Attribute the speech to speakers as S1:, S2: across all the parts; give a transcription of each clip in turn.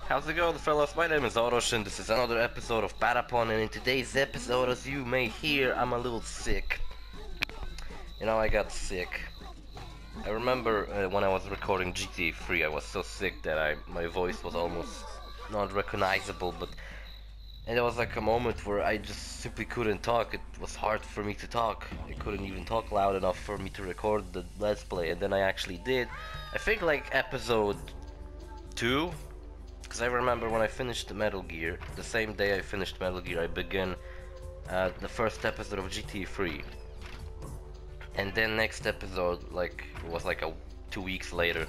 S1: How's it going, fellas? My name is OrosZ and this is another episode of Patapon, and in today's episode, as you may hear, I'm a little sick. You know, I got sick. I remember when I was recording GTA 3, I was so sick that my voice was almost not recognizable, but and there was like a moment where I just simply couldn't talk. It was hard for me to talk. I couldn't even talk loud enough for me to record the Let's Play, and then I actually did. I think like episode 2. Because I remember when I finished Metal Gear, the same day I finished Metal Gear, I began the first episode of GTA 3. And then next episode, like, it was like 2 weeks later,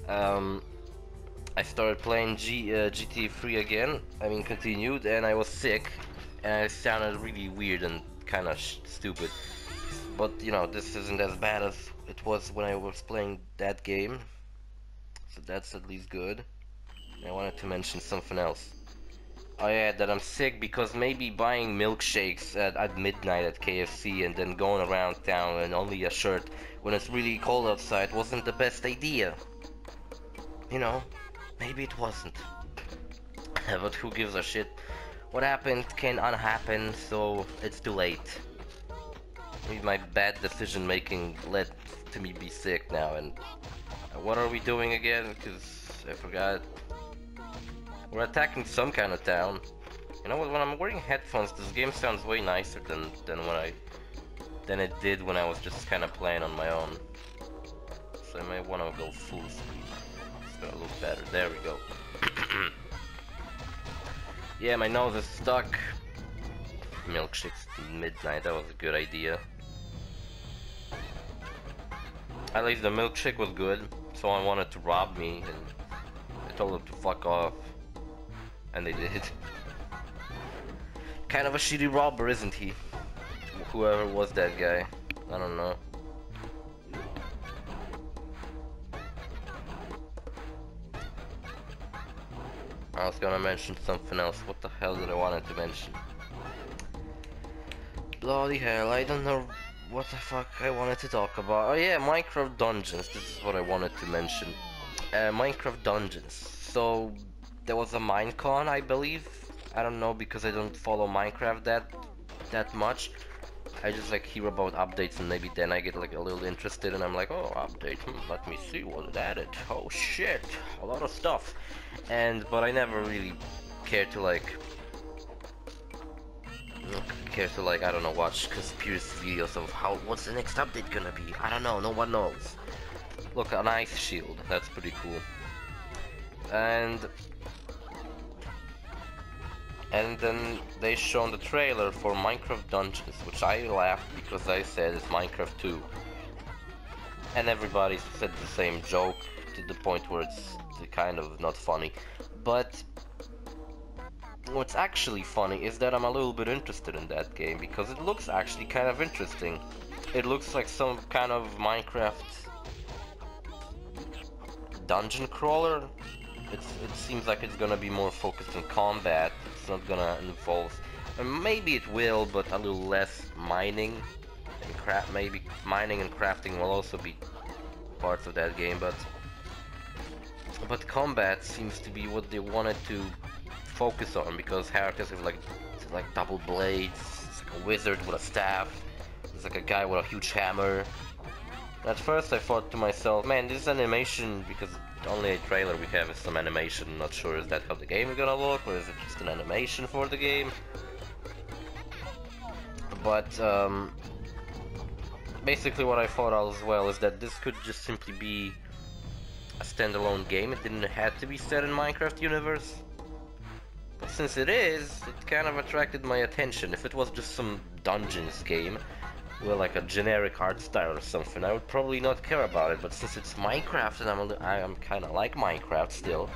S1: I started playing GTA 3 again, continued, and I was sick, and I sounded really weird and kind of stupid. But, you know, this isn't as bad as it was when I was playing that game, so that's at least good. I wanted to mention something else. Oh yeah, that I'm sick because maybe buying milkshakes at midnight at KFC and then going around town in only a shirt when it's really cold outside wasn't the best idea. You know, maybe it wasn't. But who gives a shit? What happened can unhappen, so it's too late. Maybe my bad decision making led to me be sick now, and what are we doing again? Because I forgot. We're attacking some kind of town. You know what? When I'm wearing headphones, this game sounds way nicer than it did when I was just kind of playing on my own. So I might want to go full speed. It's gonna look better. There we go. Yeah, my nose is stuck. Milkshakes at midnight. That was a good idea. At least the milkshake was good. Someone wanted to rob me, and I told them to fuck off. And they did. Kind of a shitty robber, isn't he? Whoever was that guy. I don't know. I was gonna mention something else. What the hell did I wanted to mention? Bloody hell, I don't know what the fuck I wanted to talk about. Oh yeah, Minecraft Dungeons. This is what I wanted to mention. Minecraft Dungeons. So there was a Minecon, I believe. I don't know because I don't follow Minecraft that much. I just like hear about updates and maybe then I get like a little interested and I'm like, oh, update. Let me see what it added. Oh shit, a lot of stuff. But I never really cared to like I don't know, watch conspiracy videos of what's the next update gonna be. I don't know. No one knows. Look, an ice shield. That's pretty cool. And then they shown the trailer for Minecraft Dungeons, which I laughed because I said it's Minecraft 2. And everybody said the same joke to the point where it's kind of not funny. But what's actually funny is that I'm a little bit interested in that game because it looks actually kind of interesting. It looks like some kind of Minecraft dungeon crawler. It seems like it's gonna be more focused on combat. It's not gonna involve, and maybe it will, but a little less mining and maybe mining and crafting will also be parts of that game. But combat seems to be what they wanted to focus on because characters have like double blades. It's like a wizard with a staff. There's like a guy with a huge hammer. At first I thought to myself, man, this animation, because the only trailer we have is some animation. I'm not sure is that how the game is gonna look, or is it just an animation for the game? But basically what I thought as well is that this could just simply be a standalone game. It didn't have to be set in Minecraft universe. But since it is, it kind of attracted my attention. If it was just some dungeons game, well, like a generic art style or something, I would probably not care about it. But since it's Minecraft and I'm kind of like Minecraft still,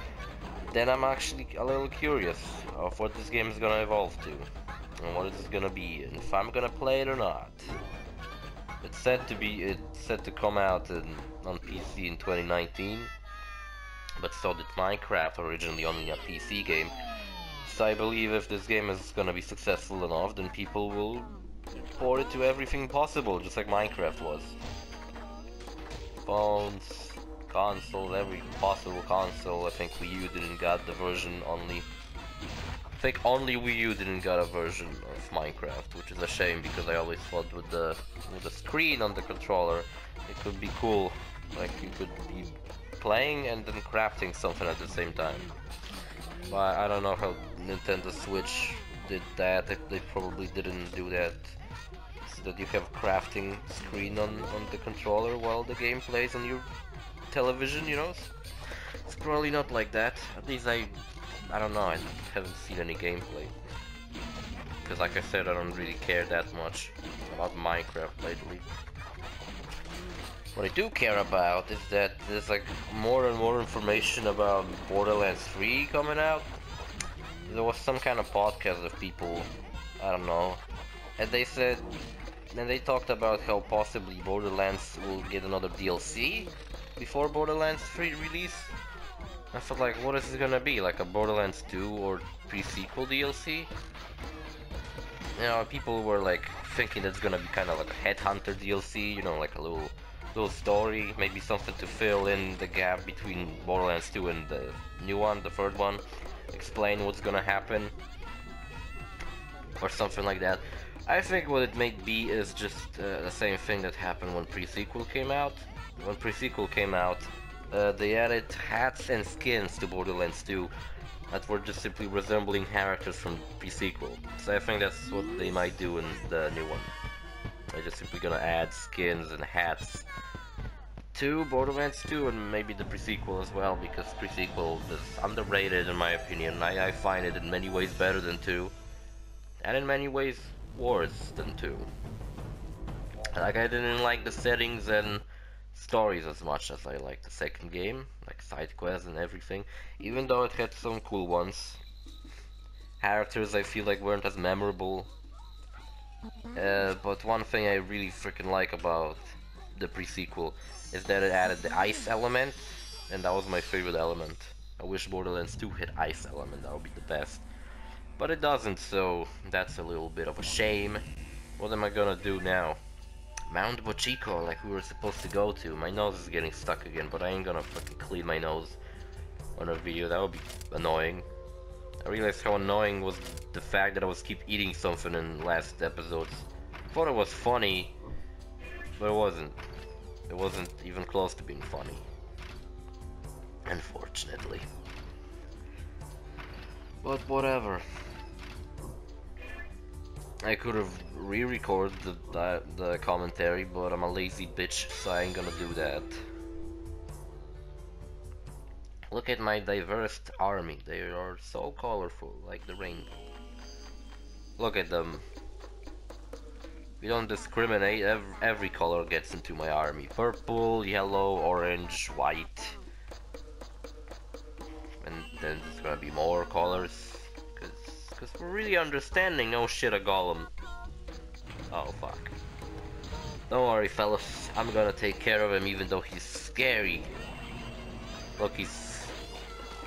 S1: then I'm actually a little curious of what this game is gonna evolve to, and what it's gonna be, and if I'm gonna play it or not. It's set to come out on PC in 2019, but so did Minecraft, originally only a PC game. So I believe if this game is gonna be successful enough, then people will port it to everything possible, just like Minecraft was. Phones, consoles, every possible console. I think Wii U didn't got the version only. I think only Wii U didn't got a version of Minecraft, which is a shame because I always thought with the screen on the controller, it could be cool. Like you could be playing and then crafting something at the same time. But I don't know how Nintendo Switch did that. They probably didn't do that. So that you have crafting screen on the controller while the game plays on your television, you know? It's probably not like that. At least I don't know, I haven't seen any gameplay. Because like I said, I don't really care that much about Minecraft lately. What I do care about is that there's like more and more information about Borderlands 3 coming out. There was some kind of podcast of people, I don't know, and they said, and they talked about how possibly Borderlands will get another DLC before Borderlands 3 release. I felt like, what is it gonna be? Like a Borderlands 2 or pre-sequel DLC? You know, people were like thinking that's gonna be kind of like a Headhunter DLC, you know, like a little story, maybe something to fill in the gap between Borderlands 2 and the new one, the third one, explain what's gonna happen, or something like that. I think what it may be is just the same thing that happened when pre-sequel came out. When pre-sequel came out, they added hats and skins to Borderlands 2 that were just simply resembling characters from pre-sequel. So I think that's what they might do in the new one. They're just simply gonna add skins and hats to Borderlands 2 and maybe the pre-sequel as well, because pre-sequel is underrated in my opinion. I find it in many ways better than 2, and in many ways worse than 2. Like, I didn't like the settings and stories as much as I liked the second game, like side quests and everything, even though it had some cool ones. Characters I feel like weren't as memorable. But one thing I really freaking like about the pre-sequel is that it added the ice element, and that was my favorite element. I wish Borderlands 2 had ice element, that would be the best. But it doesn't, so that's a little bit of a shame. What am I gonna do now? Mount Bochico, like we were supposed to go to. My nose is getting stuck again, but I ain't gonna fucking clean my nose on a video, that would be annoying. I realized how annoying was the fact that I was keep eating something in last episodes. I thought it was funny, but it wasn't. It wasn't even close to being funny. Unfortunately. But whatever. I could have re-recorded the commentary, but I'm a lazy bitch, so I ain't gonna do that. Look at my diverse army. They are so colorful, like the rainbow. Look at them. We don't discriminate, every color gets into my army. Purple, yellow, orange, white. And then there's gonna be more colors. Cause we're really understanding, oh shit, a golem. Oh fuck. Don't worry fellas, I'm gonna take care of him even though he's scary. Look, he's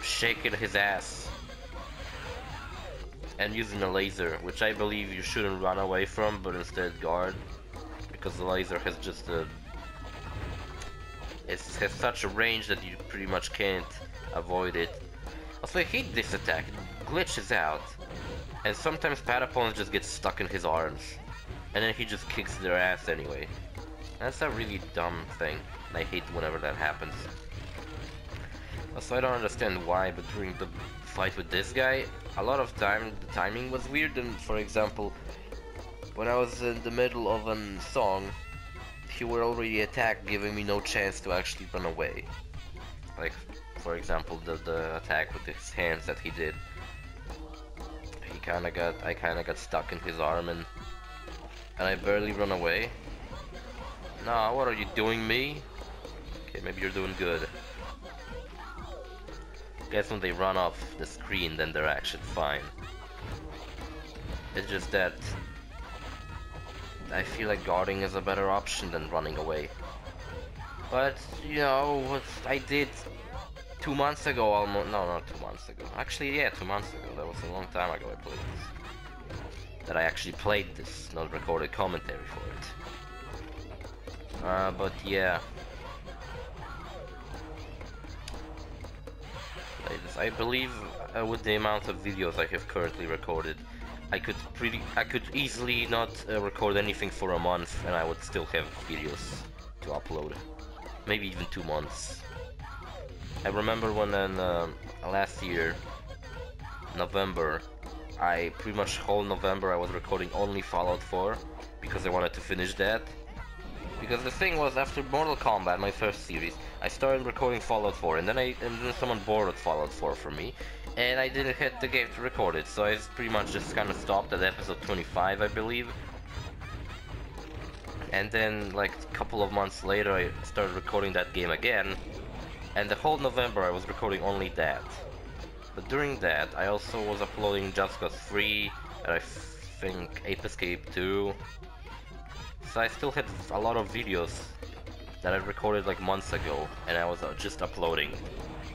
S1: shaking his ass. And using a laser, which I believe you shouldn't run away from, but instead guard, because the laser has just a... it has such a range that you pretty much can't avoid it. Also, I hate this attack, it glitches out, and sometimes Patapons just get stuck in his arms, and then he just kicks their ass anyway. That's a really dumb thing, and I hate whenever that happens. Also, I don't understand why, but during the fight with this guy, a lot of time the timing was weird, and for example, when I was in the middle of a song, he were already attacked, giving me no chance to actually run away. Like, for example, the attack with his hands that he did. I kinda got stuck in his arm, and I barely run away. Nah, what are you doing, me? Okay, maybe you're doing good. Guess when they run off the screen, then they're actually fine. It's just that I feel like guarding is a better option than running away. But, you know, what I did 2 months ago almost, no, not 2 months ago. Actually, yeah, 2 months ago. That was a long time ago I played this. That I actually played this, not recorded commentary for it. But yeah. I believe with the amount of videos I have currently recorded, I could easily not record anything for a month and I would still have videos to upload. Maybe even 2 months. I remember when in last year, November, pretty much whole November I was recording only Fallout 4 because I wanted to finish that. Because the thing was, after Mortal Kombat, my first series, I started recording Fallout 4, and then someone borrowed Fallout 4 from me, and I didn't hit the game to record it, so I pretty much just kind of stopped at episode 25, I believe. And then, like, a couple of months later, I started recording that game again, and the whole November I was recording only that. But during that, I also was uploading Just Cause 3, and I think Ape Escape 2. So I still had a lot of videos that I recorded like months ago, and I was just uploading.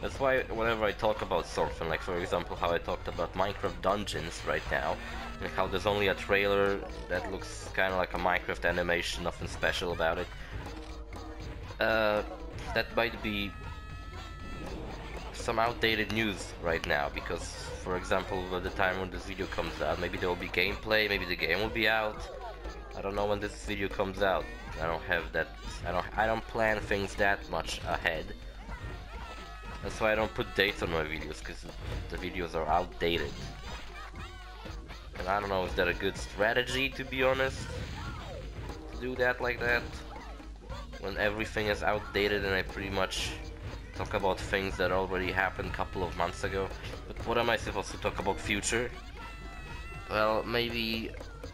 S1: That's why whenever I talk about something, like for example how I talked about Minecraft Dungeons right now, and how there's only a trailer that looks kind of like a Minecraft animation, nothing special about it. That might be some outdated news right now, because for example by the time when this video comes out, maybe there will be gameplay, maybe the game will be out. I don't know when this video comes out. I don't have that. I don't plan things that much ahead. That's why I don't put dates on my videos, because the videos are outdated. And I don't know, is that a good strategy, to be honest? To do that like that? When everything is outdated and I pretty much talk about things that already happened a couple of months ago. But what am I supposed to talk about future? Well, maybe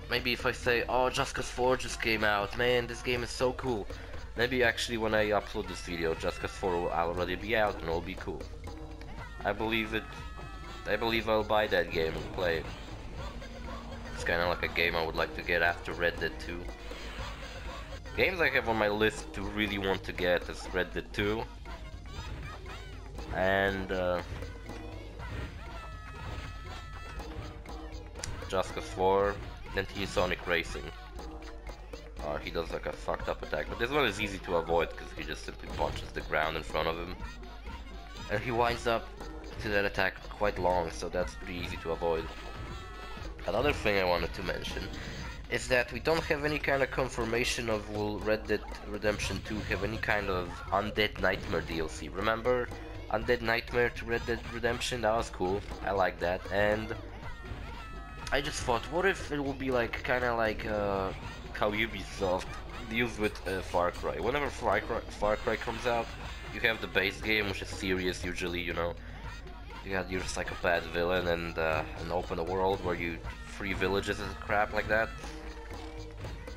S1: if I say, oh, Just Cause 4 just came out, man, this game is so cool. Maybe actually when I upload this video, Just Cause 4 will already be out and it'll be cool. I believe it. I believe I'll buy that game and play it. It's kinda like a game I would like to get after Red Dead 2. Games I have on my list to really want to get is Red Dead 2. And Just Cause 4, then Sonic Racing. He does like a fucked up attack, but this one is easy to avoid because he just simply punches the ground in front of him. And he winds up to that attack quite long, so that's pretty easy to avoid. Another thing I wanted to mention is that we don't have any kind of confirmation of will Red Dead Redemption 2 have any kind of Undead Nightmare DLC. Remember Undead Nightmare to Red Dead Redemption? That was cool. I like that. And I just thought, what if it will be like kinda like how Ubisoft deals with Far Cry. Whenever Far Cry comes out, you have the base game, which is serious usually, you know. You got your psychopath villain and an open world where you free villages and crap like that.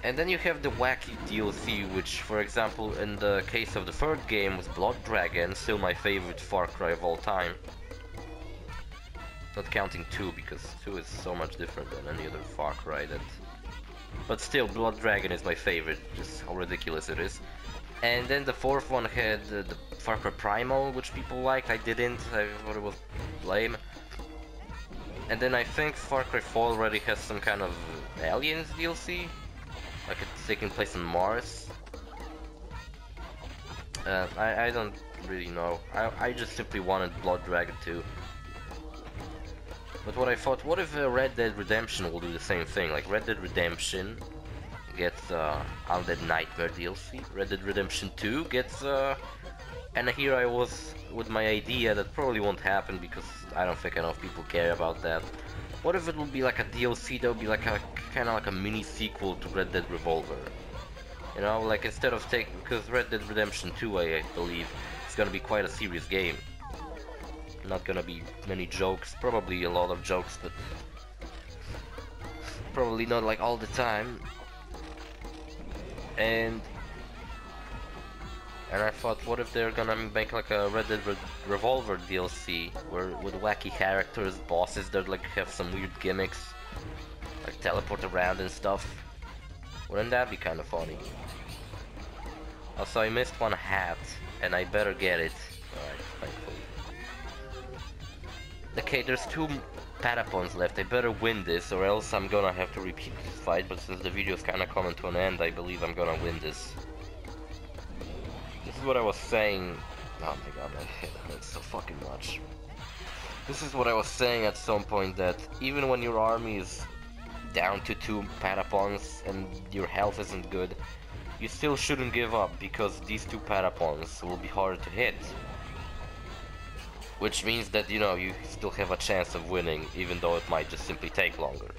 S1: And then you have the wacky DLC, which, for example, in the case of the third game was Blood Dragon, still my favorite Far Cry of all time. Not counting 2, because 2 is so much different than any other Far Cry that... But still, Blood Dragon is my favorite, just how ridiculous it is. And then the fourth one had the Far Cry Primal, which people liked. I didn't, I thought it was lame. And then I think Far Cry 4 already has some kind of Aliens DLC, like it's taking place on Mars. I don't really know. I just simply wanted Blood Dragon 2. But what I thought, what if Red Dead Redemption will do the same thing? Like Red Dead Redemption gets Undead Nightmare DLC, Red Dead Redemption 2 gets and here I was with my idea that probably won't happen because I don't think enough people care about that. What if it will be like a DLC that will be like a kind of like a mini sequel to Red Dead Revolver? You know, like instead of because Red Dead Redemption 2 I believe is gonna be quite a serious game. Not gonna be many jokes, probably a lot of jokes, but probably not like all the time. And I thought, what if they're gonna make like a Red Dead Revolver DLC where with wacky characters, bosses that like have some weird gimmicks, like teleport around and stuff. Wouldn't that be kind of funny? Also, I missed one hat, and I better get it. Alright, thankfully. Okay, there's 2 Patapons left. I better win this, or else I'm gonna have to repeat this fight. But since the video's kinda coming to an end, I believe I'm gonna win this. This is what I was saying. Oh my god, my head hurts so fucking much. This is what I was saying at some point, that even when your army is down to 2 Patapons and your health isn't good, you still shouldn't give up, because these 2 Patapons will be harder to hit. Which means that, you know, you still have a chance of winning, even though it might just simply take longer.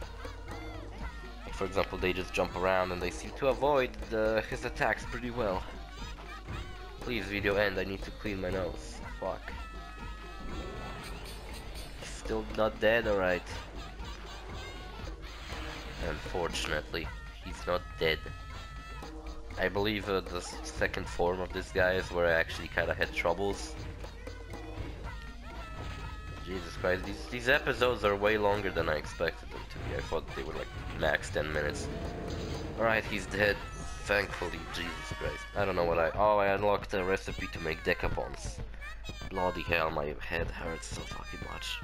S1: Like, for example, they just jump around and they seem to avoid his attacks pretty well. Please, video end, I need to clean my nose. Fuck. Still not dead, alright. Unfortunately, he's not dead. I believe the second form of this guy is where I actually kind of had troubles. Jesus Christ, these episodes are way longer than I expected them to be. I thought they were like max 10 minutes. Alright, he's dead. Thankfully, Jesus Christ. I don't know what oh, I unlocked a recipe to make decapons. Bloody hell, my head hurts so fucking much.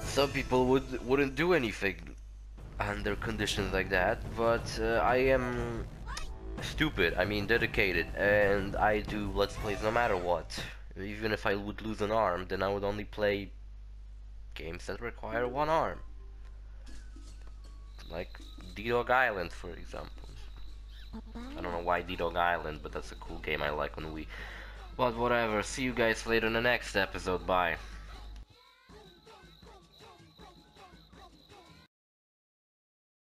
S1: Some people wouldn't do anything under conditions like that, but I am stupid, I mean dedicated, and I do Let's Plays no matter what. Even if I would lose an arm, then I would only play games that require 1 arm. Like D-Dog Island, for example. I don't know why D-Dog Island, but that's a cool game I like on Wii. But whatever, see you guys later in the next episode, bye.